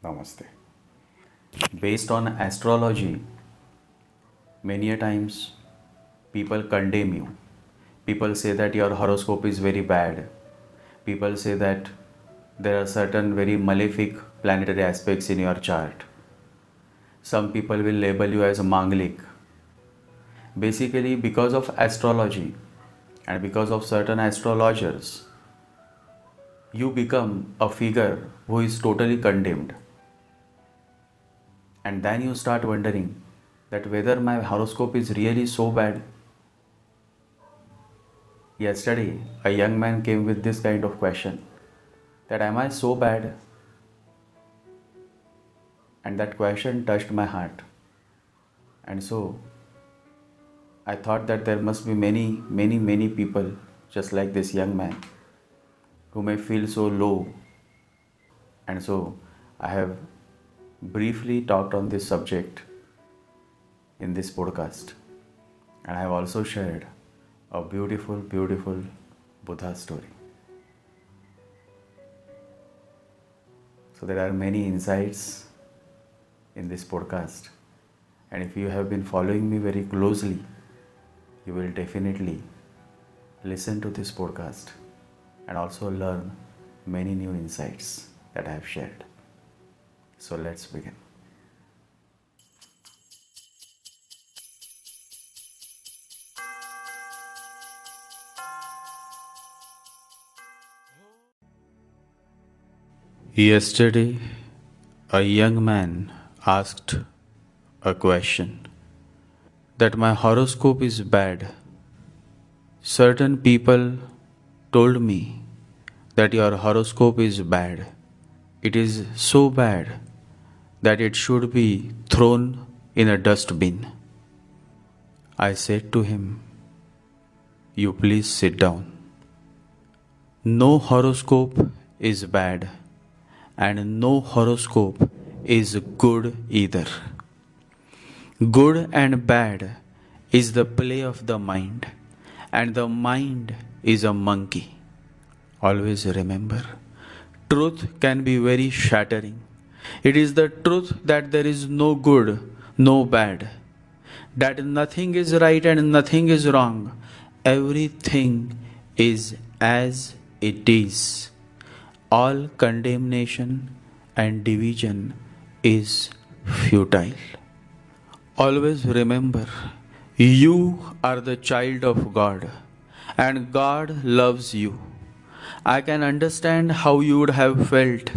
Namaste. Based on astrology, many a times people condemn you. People say that your horoscope is very bad. People say that there are certain very malefic planetary aspects in your chart. Some people will label you as a manglik. Basically, because of astrology and because of certain astrologers, you become a figure who is totally condemned. And then you start wondering that whether my horoscope is really so bad. Yesterday, a young man came with this kind of question, that am I so bad? And that question touched my heart. And so, I thought that there must be many people just like this young man who may feel so low. And so, I have briefly talked on this subject in this podcast. And I have also shared a beautiful Buddha story. So there are many insights in this podcast. And if you have been following me very closely, you will definitely listen to this podcast and also learn many new insights that I have shared. So let's begin. Yesterday, a young man asked a question that my horoscope is bad. Certain people told me that your horoscope is bad. It is so bad that it should be thrown in a dustbin. I said to him, you please sit down. No horoscope is bad and no horoscope is good either. Good and bad is the play of the mind, and the mind is a monkey. Always remember, truth can be very shattering. It is the truth that there is no good, no bad, that nothing is right and nothing is wrong. Everything is as it is. All condemnation and division is futile. Always remember, you are the child of God and God loves you. I can understand how you would have felt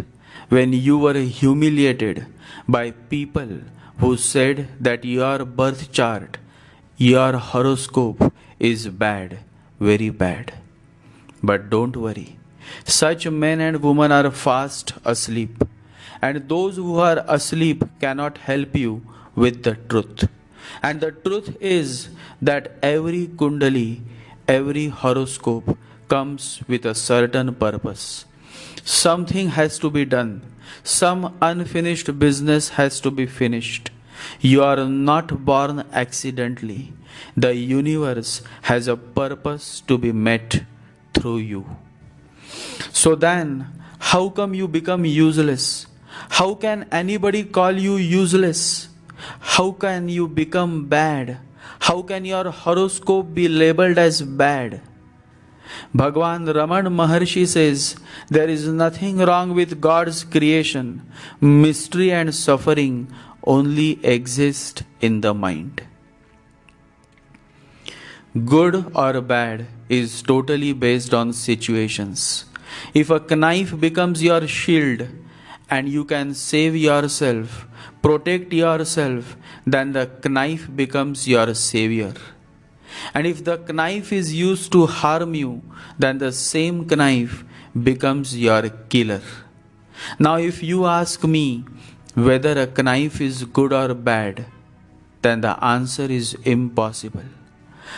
when you were humiliated by people who said that your birth chart, your horoscope is bad, very bad. But don't worry. Such men and women are fast asleep, and those who are asleep cannot help you with the truth. And the truth is that every kundali, every horoscope comes with a certain purpose. Something has to be done. Some unfinished business has to be finished. You are not born accidentally. The universe has a purpose to be met through you. So then, how come you become useless? How can anybody call you useless? How can you become bad? How can your horoscope be labeled as bad? Bhagwan Raman Maharshi says, there is nothing wrong with God's creation. Mystery and suffering only exist in the mind. Good or bad is totally based on situations. If a knife becomes your shield and you can save yourself, protect yourself, then the knife becomes your savior. And if the knife is used to harm you, then the same knife becomes your killer. Now if you ask me whether a knife is good or bad, then the answer is impossible.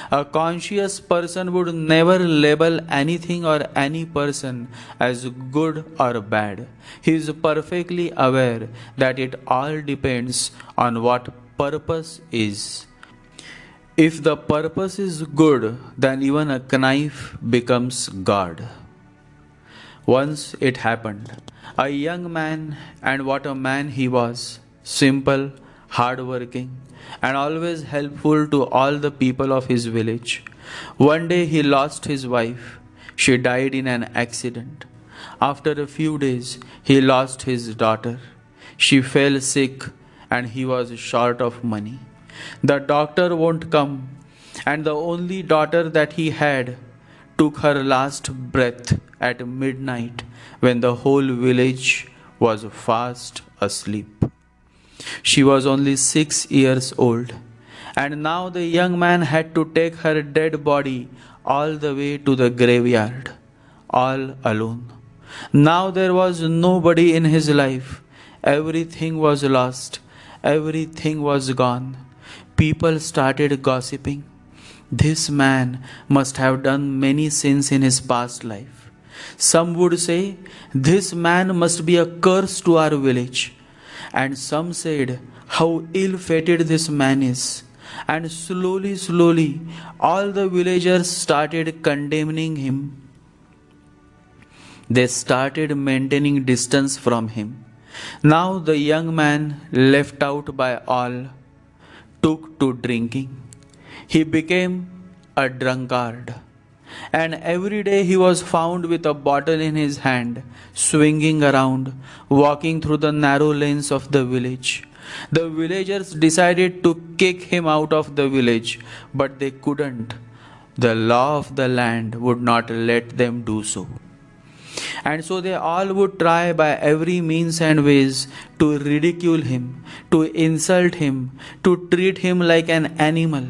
A conscious person would never label anything or any person as good or bad. He is perfectly aware that it all depends on what purpose is. If the purpose is good, then even a knife becomes God. Once it happened. A young man, and what a man he was, simple, hardworking, and always helpful to all the people of his village. One day he lost his wife. She died in an accident. After a few days, he lost his daughter. She fell sick and he was short of money. The doctor won't come, and the only daughter that he had took her last breath at midnight when the whole village was fast asleep. She was only 6 years old, and now the young man had to take her dead body all the way to the graveyard, all alone. Now there was nobody in his life. Everything was lost. Everything was gone. People started gossiping. This man must have done many sins in his past life. Some would say, this man must be a curse to our village. And some said, how ill-fated this man is. And slowly, all the villagers started condemning him. They started maintaining distance from him. Now the young man, left out by all, took to drinking. He became a drunkard. And every day he was found with a bottle in his hand, swinging around, walking through the narrow lanes of the village. The villagers decided to kick him out of the village, but they couldn't. The law of the land would not let them do so. And so they all would try by every means and ways to ridicule him, to insult him, to treat him like an animal.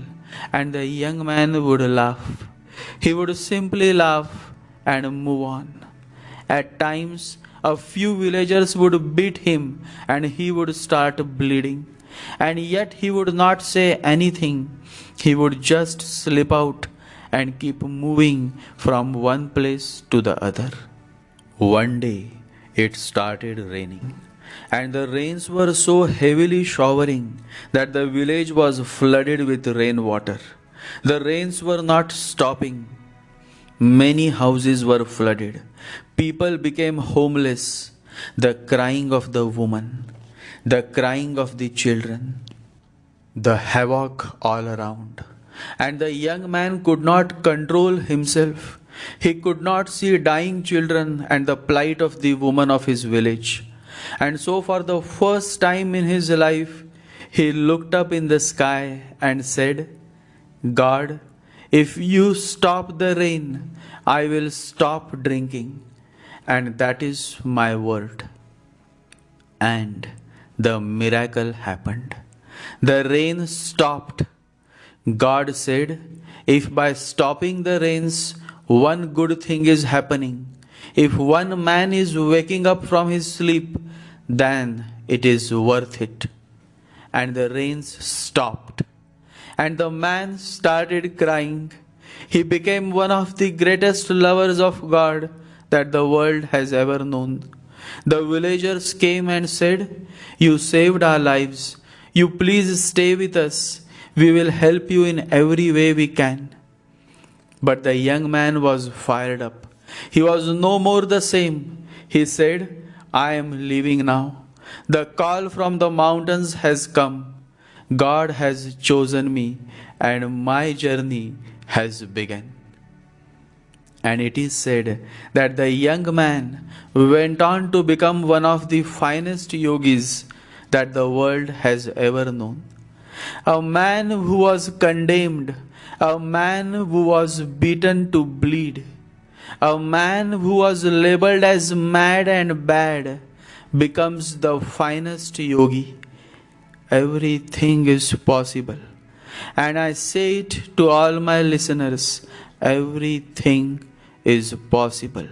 And the young man would laugh. He would simply laugh and move on. At times, a few villagers would beat him and he would start bleeding. And yet he would not say anything. He would just slip out and keep moving from one place to the other. One day, it started raining, and the rains were so heavily showering that the village was flooded with rainwater. The rains were not stopping. Many houses were flooded. People became homeless. The crying of the woman, the crying of the children, the havoc all around. And the young man could not control himself. He could not see dying children and the plight of the woman of his village. And so for the first time in his life, he looked up in the sky and said, God, if you stop the rain, I will stop drinking. And that is my word. And the miracle happened. The rain stopped. God said, if by stopping the rains, one good thing is happening, if one man is waking up from his sleep, then it is worth it. And the rains stopped. And the man started crying. He became one of the greatest lovers of God that the world has ever known. The villagers came and said, you saved our lives. You please stay with us. We will help you in every way we can. But the young man was fired up. He was no more the same. He said, I am leaving now. The call from the mountains has come. God has chosen me and my journey has begun. And it is said that the young man went on to become one of the finest yogis that the world has ever known. A man who was condemned, a man who was beaten to bleed, a man who was labeled as mad and bad becomes the finest yogi. Everything is possible. And I say it to all my listeners, everything is possible.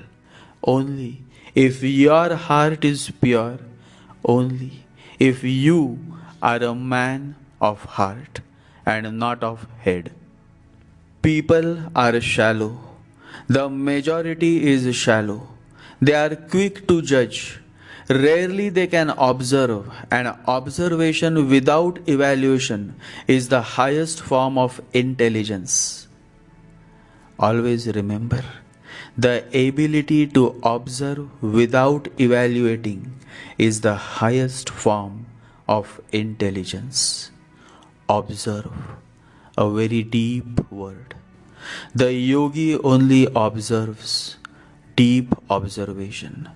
Only if your heart is pure, only if you are a man of heart and not of head. People are shallow. The majority is shallow. They are quick to judge. Rarely they can observe, and observation without evaluation is the highest form of intelligence. Always remember, The ability to observe without evaluating is the highest form of intelligence. Observe, a very deep word. The yogi only observes, deep observation.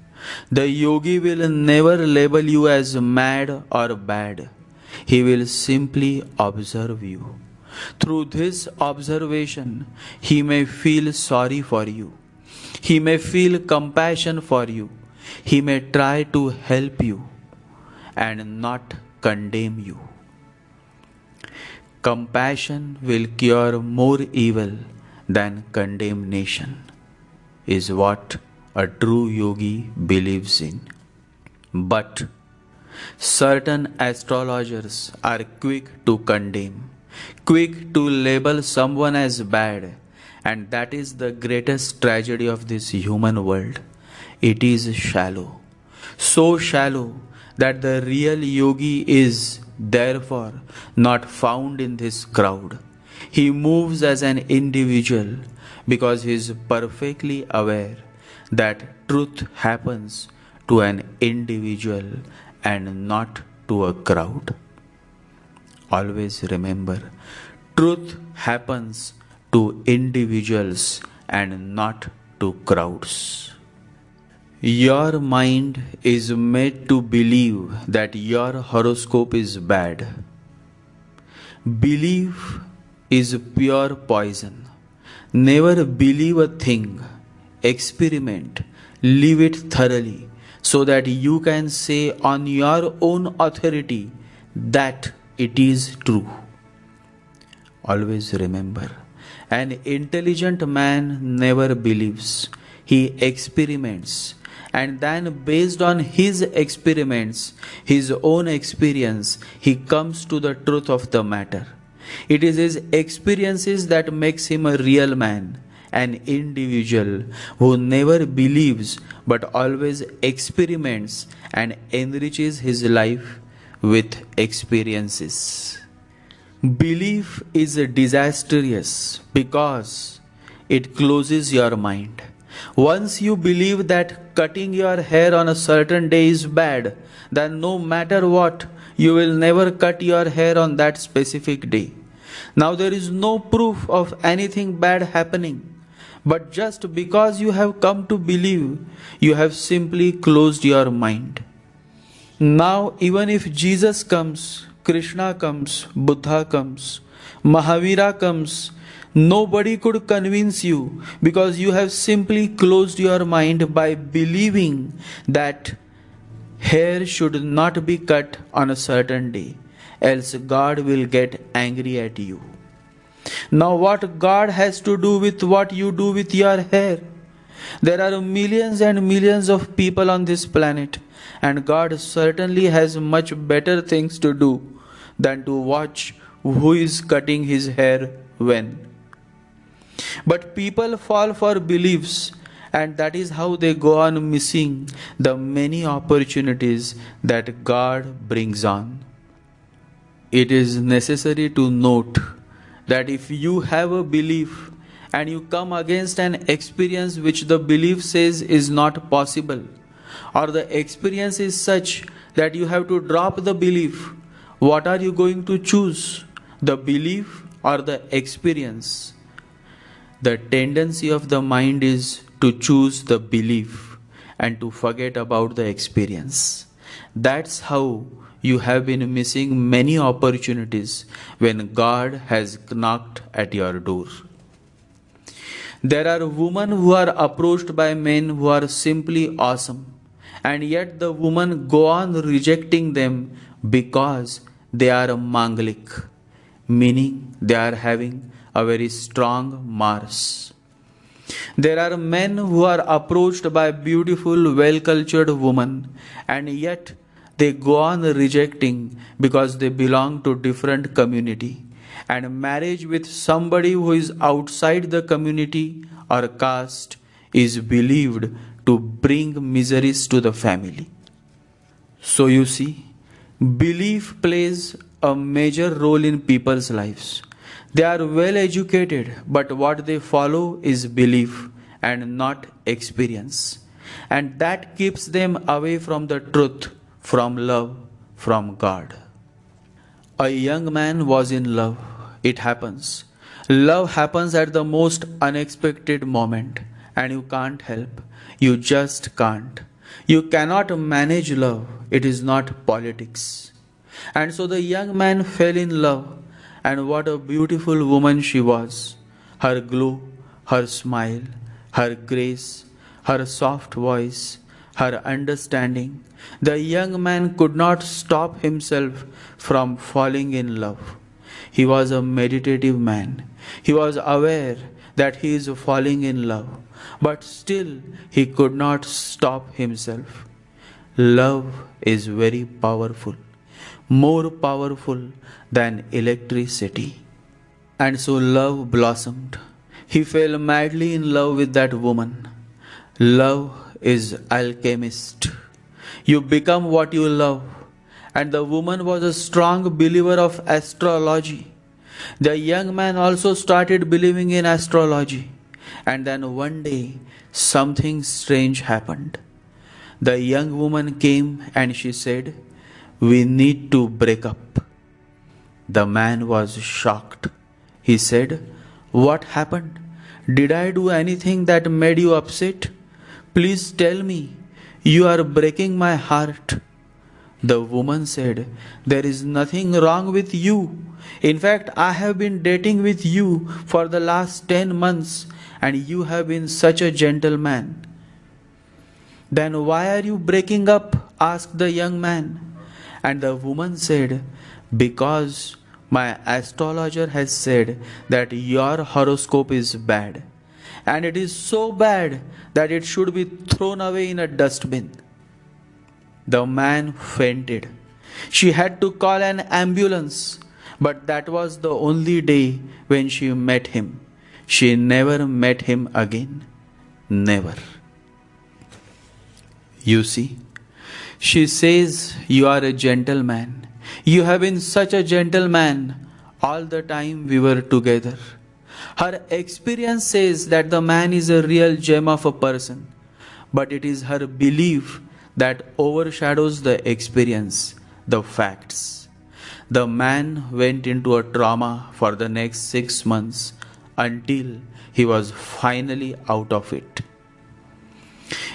The yogi will never label you as mad or bad. He will simply observe you. Through this observation, he may feel sorry for you. He may feel compassion for you. He may try to help you and not condemn you. Compassion will cure more evil than condemnation, is what a true yogi believes in. But certain astrologers are quick to condemn, quick to label someone as bad, and that is the greatest tragedy of this human world. It is shallow, so shallow that the real yogi is therefore not found in this crowd. He moves as an individual because he is perfectly aware that truth happens to an individual and not to a crowd. Always remember, truth happens to individuals and not to crowds. Your mind is made to believe that your horoscope is bad. Belief is pure poison. Never believe a thing. Experiment, live it thoroughly, so that you can say on your own authority that it is true. Always remember, an intelligent man never believes. He experiments, and then based on his experiments, his own experience, he comes to the truth of the matter. It is his experiences that makes him a real man, an individual who never believes but always experiments and enriches his life with experiences. Belief is disastrous because it closes your mind. Once you believe that cutting your hair on a certain day is bad, then no matter what, you will never cut your hair on that specific day. Now there is no proof of anything bad happening. But just because you have come to believe, you have simply closed your mind. Now even if Jesus comes, Krishna comes, Buddha comes, Mahavira comes, nobody could convince you because you have simply closed your mind by believing that hair should not be cut on a certain day, else God will get angry at you. Now what God has to do with what you do with your hair? There are millions and millions of people on this planet, and God certainly has much better things to do than to watch who is cutting his hair when. But people fall for beliefs, and that is how they go on missing the many opportunities that God brings on. It is necessary to note that if you have a belief and you come against an experience which the belief says is not possible, or the experience is such that you have to drop the belief, what are you going to choose? The belief or the experience? The tendency of the mind is to choose the belief and to forget about the experience. That's how you have been missing many opportunities when God has knocked at your door. There are women who are approached by men who are simply awesome, and yet the women go on rejecting them because they are manglik, meaning they are having a very strong Mars. There are men who are approached by beautiful, well-cultured women, and yet they go on rejecting because they belong to different community. And marriage with somebody who is outside the community or caste is believed to bring miseries to the family. So you see, belief plays a major role in people's lives. They are well educated, but what they follow is belief and not experience. And that keeps them away from the truth, from love, from God. A young man was in love. It happens. Love happens at the most unexpected moment, and you can't help. You just can't. You cannot manage love. It is not politics. And so the young man fell in love, and what a beautiful woman she was. Her glow, her smile, her grace, her soft voice, her understanding. The young man could not stop himself from falling in love. He was a meditative man. He was aware that he is falling in love, but still he could not stop himself. Love is very powerful, more powerful than electricity. And so love blossomed. He fell madly in love with that woman. Love is alchemist. You become what you love. And the woman was a strong believer of astrology. The young man also started believing in astrology. And then one day, something strange happened. The young woman came and she said, "We need to break up." The man was shocked. He said, "What happened? Did I do anything that made you upset? Please tell me. You are breaking my heart." The woman said, "There is nothing wrong with you. In fact, I have been dating with you for the last 10 months and you have been such a gentleman." "Then why are you breaking up?" asked the young man. And the woman said, "Because my astrologer has said that your horoscope is bad. And it is so bad that it should be thrown away in a dustbin." The man fainted. She had to call an ambulance, but that was the only day when she met him. She never met him again. Never. You see, she says you are a gentleman. You have been such a gentleman all the time we were together. Her experience says that the man is a real gem of a person, but it is her belief that overshadows the experience, the facts. The man went into a trauma for the next 6 months until he was finally out of it.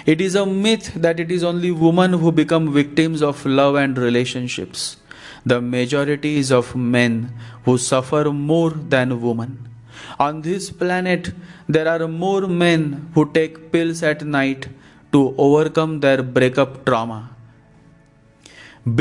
It is a myth that it is only women who become victims of love and relationships. The majority is of men who suffer more than women. On this planet, there are more men who take pills at night to overcome their breakup trauma.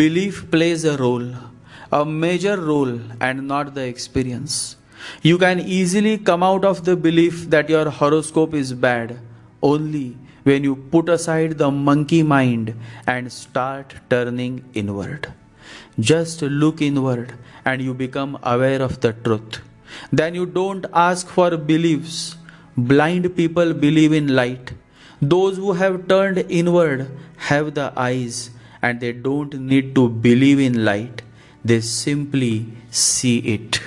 Belief plays a major role, and not the experience. You can easily come out of the belief that your horoscope is bad only when you put aside the monkey mind and start turning inward. Just look inward and you become aware of the truth. Then you don't ask for beliefs. Blind people believe in light. Those who have turned inward have the eyes and they don't need to believe in light. They simply see it.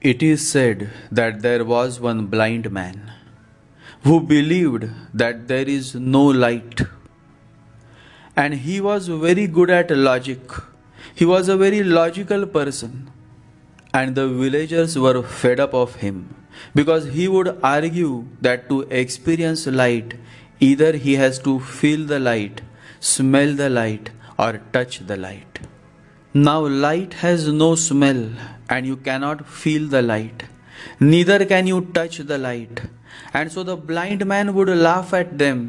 It is said that there was one blind man who believed that there is no light. And he was very good at logic. He was a very logical person. And the villagers were fed up of him because he would argue that to experience light, either he has to feel the light, smell the light, or touch the light. Now light has no smell and you cannot feel the light. Neither can you touch the light. And so the blind man would laugh at them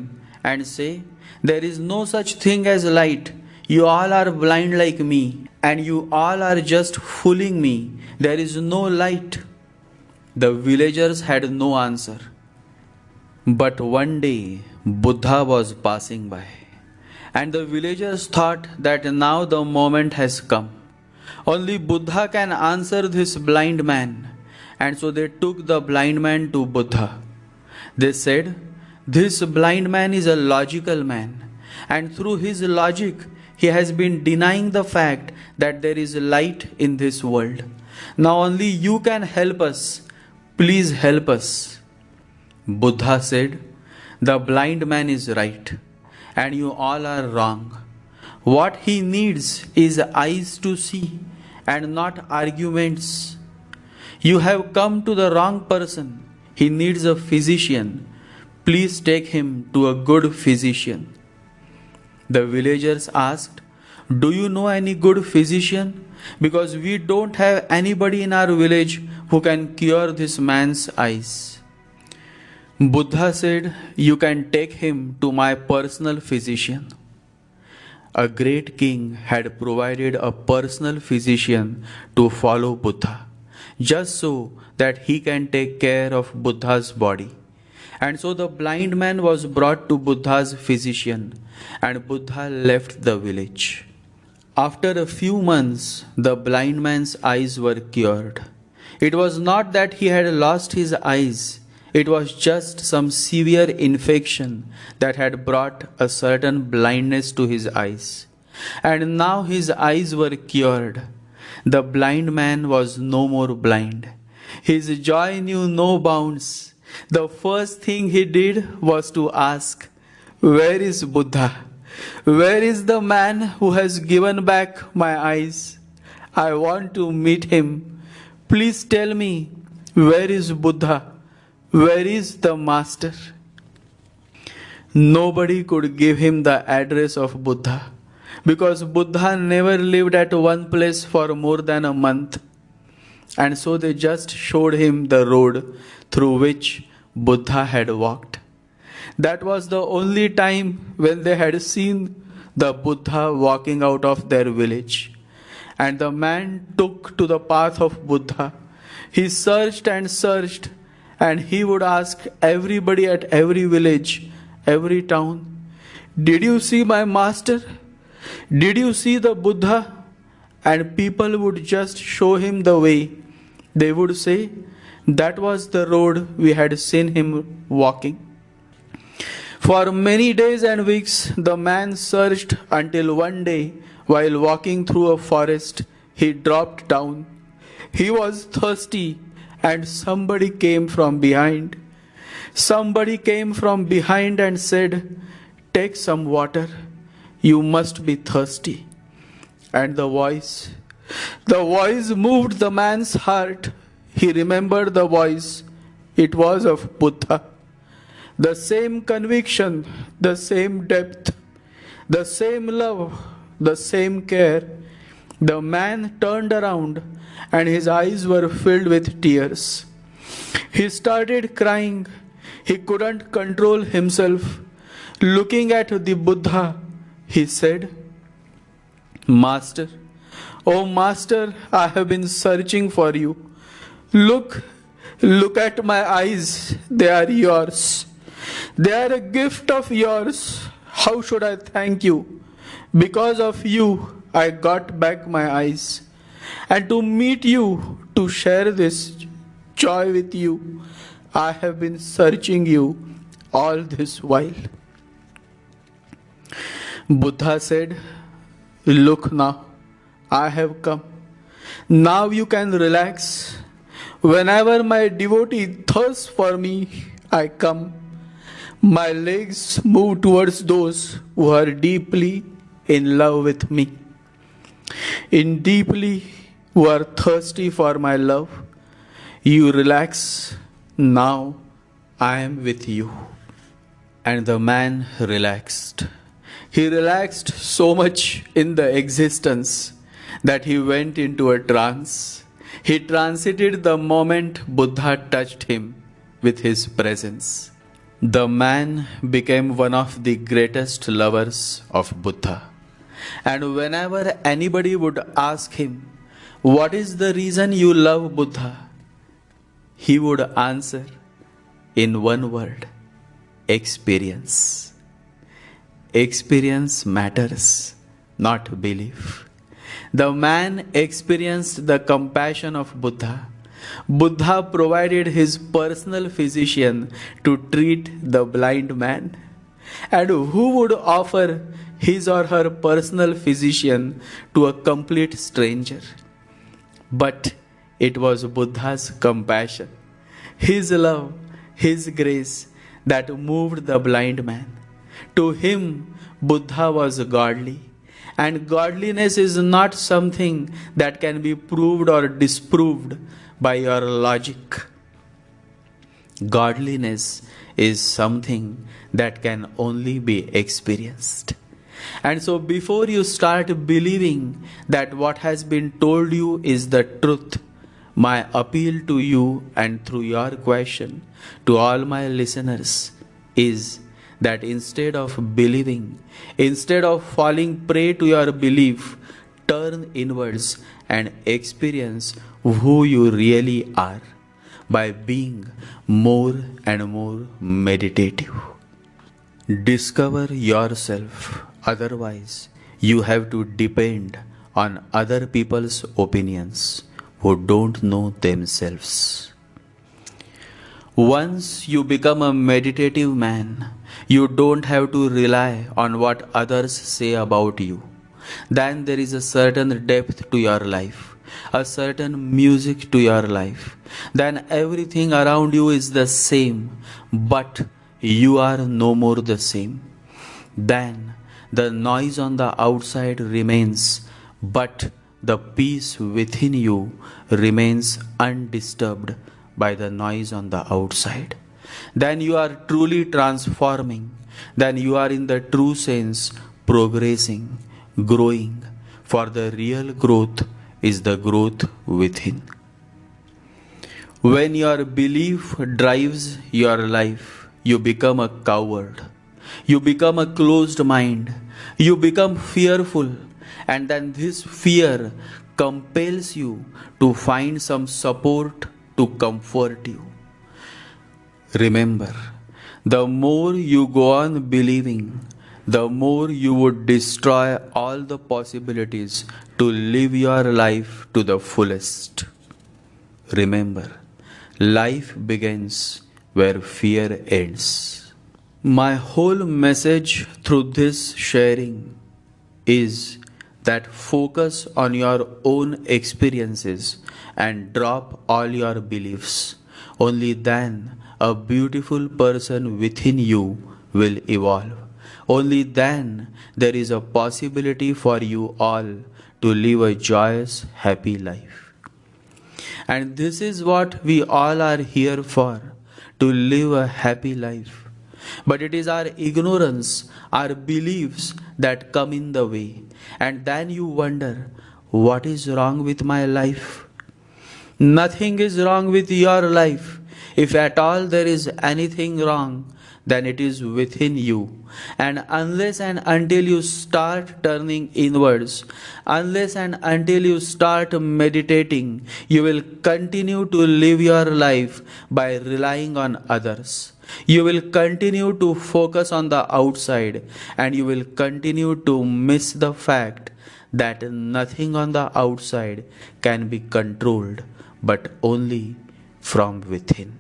and say, "There is no such thing as light. You all are blind like me and you all are just fooling me. There is no light." The villagers had no answer. But one day Buddha was passing by. And the villagers thought that now the moment has come. Only Buddha can answer this blind man. And so they took the blind man to Buddha. They said, "This blind man is a logical man. And through his logic, he has been denying the fact that there is light in this world. Now only you can help us. Please help us." Buddha said, The blind man is right, and you all are wrong. What he needs is eyes to see and not arguments. You have come to the wrong person. He needs a physician. Please take him to a good physician. The villagers asked, "Do you know any good physician? Because we don't have anybody in our village who can cure this man's eyes." Buddha said, "You can take him to my personal physician." A great king had provided a personal physician to follow Buddha, just so that he can take care of Buddha's body. And so the blind man was brought to Buddha's physician, and Buddha left the village. After a few months, the blind man's eyes were cured. It was not that he had lost his eyes, it was just some severe infection that had brought a certain blindness to his eyes. And now his eyes were cured. The blind man was no more blind. His joy knew no bounds. The first thing he did was to ask, "Where is Buddha? Where is the man who has given back my eyes? I want to meet him. Please tell me, where is Buddha? Where is the master?" Nobody could give him the address of Buddha, because Buddha never lived at one place for more than a month. And so they just showed him the road through which Buddha had walked. That was the only time when they had seen the Buddha walking out of their village. And the man took to the path of Buddha. He searched and searched, and he would ask everybody at every village, every town, "Did you see my master? Did you see the Buddha?" And people would just show him the way. They would say, "That was the road we had seen him walking." For many days and weeks, the man searched until one day, while walking through a forest, he dropped down. He was thirsty, and somebody came from behind. Somebody came from behind and said, "Take some water. You must be thirsty." And the voice moved the man's heart. He remembered the voice. It was of Buddha. The same conviction, the same depth, the same love, the same care. The man turned around, and his eyes were filled with tears. He started crying. He couldn't control himself. Looking at the Buddha, he said, "Master, oh Master, I have been searching for you. Look at my eyes. They are yours. They are a gift of yours. How should I thank you? Because of you, I got back my eyes. And to meet you, to share this joy with you, I have been searching you all this while." Buddha said, "Look now, I have come. Now you can relax. Whenever my devotee thirsts for me, I come. My legs move towards those who are deeply in love with me. In deeply who are thirsty for my love, you relax. Now I am with you." And the man relaxed. He relaxed so much in the existence that he went into a trance. He transited the moment Buddha touched him with his presence. The man became one of the greatest lovers of Buddha. And whenever anybody would ask him, "What is the reason you love Buddha?" he would answer in one word, experience. Experience matters, not belief. The man experienced the compassion of Buddha. Buddha provided his personal physician to treat the blind man. And who would offer his or her personal physician to a complete stranger? But it was Buddha's compassion, his love, his grace that moved the blind man. To him, Buddha was godly. And godliness is not something that can be proved or disproved by your logic. Godliness is something that can only be experienced. And so, before you start believing that what has been told you is the truth, my appeal to you and through your question to all my listeners is that instead of believing, instead of falling prey to your belief, turn inwards and experience who you really are by being more and more meditative. Discover yourself, otherwise, you have to depend on other people's opinions who don't know themselves. Once you become a meditative man, you don't have to rely on what others say about you. Then there is a certain depth to your life, a certain music to your life. Then everything around you is the same, but you are no more the same. Then the noise on the outside remains, but the peace within you remains undisturbed by the noise on the outside. Then you are truly transforming. Then you are in the true sense progressing, growing. For the real growth is the growth within. When your belief drives your life, you become a coward. You become a closed mind. You become fearful. And then this fear compels you to find some support to comfort you. Remember, the more you go on believing, the more you would destroy all the possibilities to live your life to the fullest. Remember, life begins where fear ends. My whole message through this sharing is that focus on your own experiences and drop all your beliefs. Only then a beautiful person within you will evolve. Only then there is a possibility for you all to live a joyous, happy life. And this is what we all are here for, to live a happy life. But it is our ignorance, our beliefs that come in the way. And then you wonder, what is wrong with my life? Nothing is wrong with your life. If at all there is anything wrong, then it is within you. And unless and until you start turning inwards, unless and until you start meditating, you will continue to live your life by relying on others. You will continue to focus on the outside, and you will continue to miss the fact that nothing on the outside can be controlled, but only from within.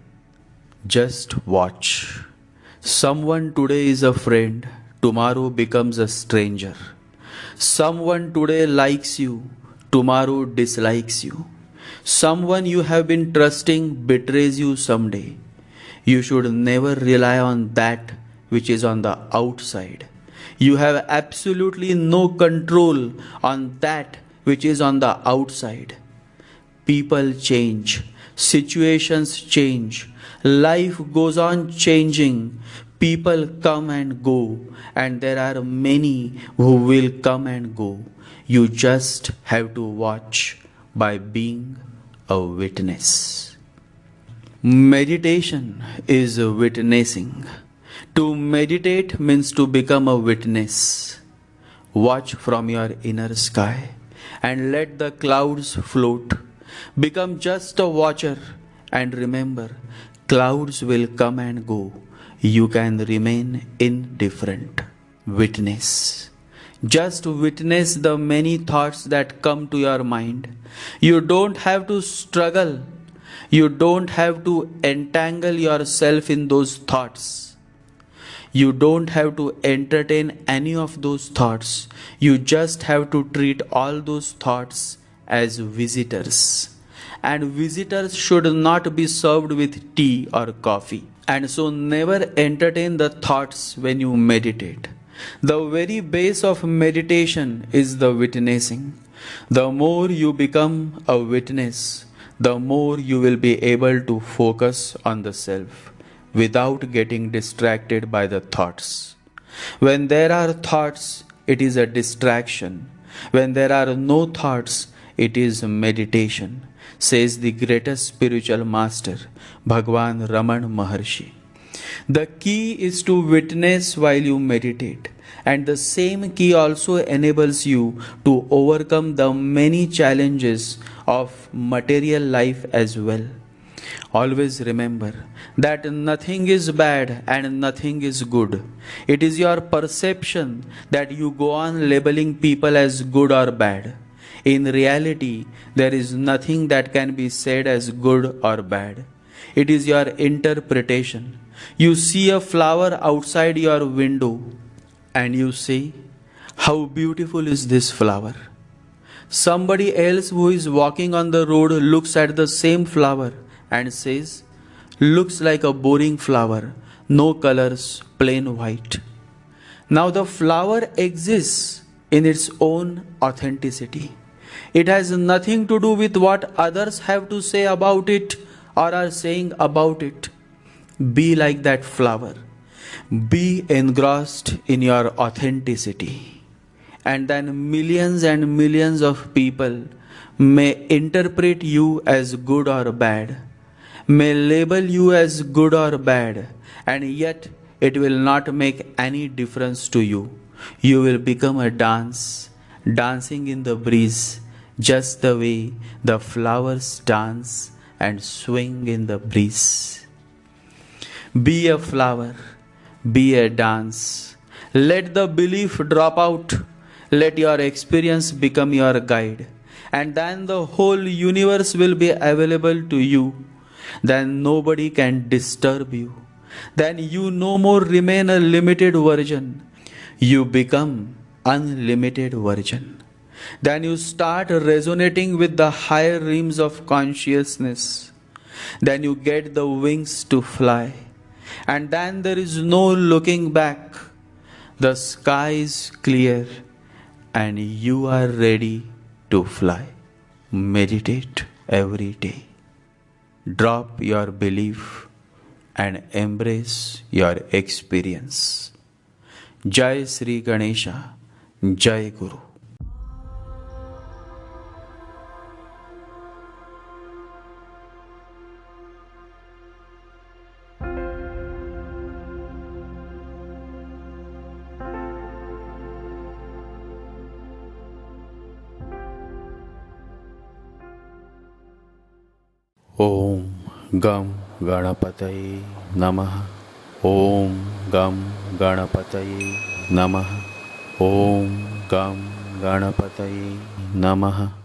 Just watch. Someone today is a friend, tomorrow becomes a stranger. Someone today likes you, tomorrow dislikes you. Someone you have been trusting betrays you someday. You should never rely on that which is on the outside. You have absolutely no control on that which is on the outside. People change, situations change, life goes on changing. People come and go, and there are many who will come and go. You just have to watch by being a witness. Meditation is witnessing. To meditate means to become a witness. Watch from your inner sky and let the clouds float. Become just a watcher and remember, clouds will come and go. You can remain indifferent. Witness. Just witness the many thoughts that come to your mind. You don't have to struggle. You don't have to entangle yourself in those thoughts. You don't have to entertain any of those thoughts. You just have to treat all those thoughts as visitors. And visitors should not be served with tea or coffee. And so never entertain the thoughts when you meditate. The very base of meditation is the witnessing. The more you become a witness, the more you will be able to focus on the self without getting distracted by the thoughts. When there are thoughts, it is a distraction. When there are no thoughts, it is meditation, says the greatest spiritual master, Bhagwan Raman Maharshi. The key is to witness while you meditate, and the same key also enables you to overcome the many challenges of material life as well. Always remember that nothing is bad and nothing is good. It is your perception that you go on labeling people as good or bad. In reality, there is nothing that can be said as good or bad. It is your interpretation. You see a flower outside your window and you say, "How beautiful is this flower?" Somebody else who is walking on the road looks at the same flower and says, "Looks like a boring flower, no colors, plain white." Now the flower exists in its own authenticity. It has nothing to do with what others have to say about it or are saying about it. Be like that flower. Be engrossed in your authenticity. And then millions and millions of people may interpret you as good or bad, may label you as good or bad, and yet it will not make any difference to you. You will become a dance, dancing in the breeze, just the way the flowers dance and swing in the breeze. Be a flower, be a dance. Let the belief drop out. Let your experience become your guide. And then the whole universe will be available to you. Then nobody can disturb you. Then you no more remain a limited version. You become unlimited version. Then you start resonating with the higher realms of consciousness. Then you get the wings to fly. And then there is no looking back. The sky is clear and you are ready to fly. Meditate every day. Drop your belief and embrace your experience. Jai Sri Ganesha, Jai Guru. Om Gam Ganapataye Namaha. Om Gam Ganapataye Namaha. Om Gam Ganapataye Namaha.